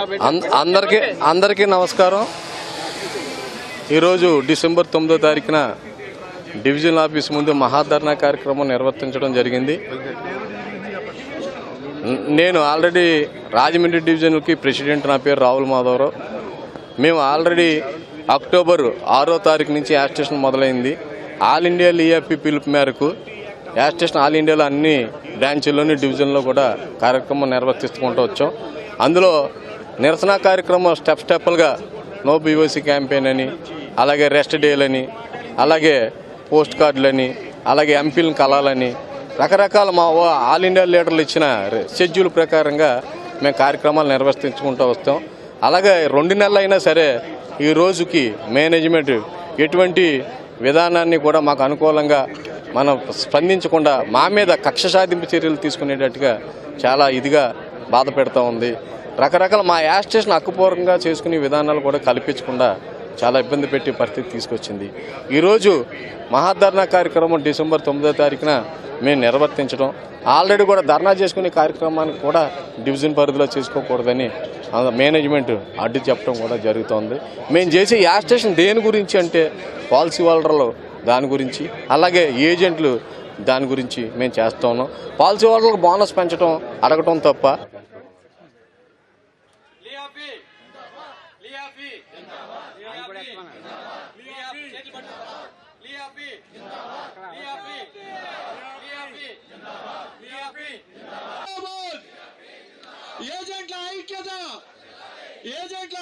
అందరికీ నమస్కారం. ఈరోజు డిసెంబర్ 9వ తారీఖున డివిజనల్ ఆఫీస్ ముందు మహాధర్నా కార్యక్రమం నిర్వర్తించడం జరిగింది. నేను ఆల్రెడీ రాజమండ్రి డివిజన్కి ప్రెసిడెంట్. నా పేరు రావుల మాధవరావు. మేము ఆల్రెడీ అక్టోబర్ 6వ తారీఖు నుంచి యాజిటేషన్ మొదలైంది. ఆల్ ఇండియా లీఆర్పీ పిలుపు మేరకు యాజిటేషన్ ఆల్ ఇండియాలో అన్ని బ్రాంచుల్లోని డివిజన్లో కూడా కార్యక్రమం నిర్వర్తించుకుంటూ వచ్చాం. అందులో నిరసన కార్యక్రమం స్టెప్పులుగా నో బీఓసీ క్యాంపెయిన్ అని, అలాగే రెస్ట్ డేలని, అలాగే పోస్ట్ కార్డులని, అలాగే ఎంపీలను కలాలని, రకరకాల మా ఆల్ ఇండియా లీడర్లు ఇచ్చిన షెడ్యూల్ ప్రకారంగా మేము కార్యక్రమాలు నిర్వర్తించుకుంటూ వస్తాం. అలాగే 2 నెలలు అయినా సరే ఈ రోజుకి మేనేజ్మెంట్ ఎటువంటి విధానాన్ని కూడా మాకు అనుకూలంగా మనం స్పందించకుండా మా మీద కక్ష సాధింపు చర్యలు తీసుకునేటట్టుగా చాలా ఇదిగా బాధ పెడతా ఉంది. రకరకాల మా యాజిటేషన్ హక్కుపూర్వకంగా చేసుకునే విధానాలు కూడా కల్పించకుండా చాలా ఇబ్బంది పెట్టే పరిస్థితి తీసుకొచ్చింది. ఈరోజు మహాధర్నా కార్యక్రమం డిసెంబర్ 9వ తారీఖున మేము నిర్వర్తించడం, ఆల్రెడీ కూడా ధర్నా చేసుకునే కార్యక్రమానికి కూడా డివిజన్ పరిధిలో చేసుకోకూడదని మేనేజ్మెంట్ అడ్డు చెప్పడం కూడా జరుగుతోంది. మేము చేసే యాజిటేషన్ దేని గురించి అంటే పాలసీ హోల్డర్లు దాని గురించి, అలాగే ఏజెంట్లు దాని గురించి మేము చేస్తూ ఉన్నాం. పాలసీ హోల్డర్లకు బోనస్ పెంచడం అడగటం తప్ప ఏజెంట్ల ఐక్యత, ఏజెంట్ల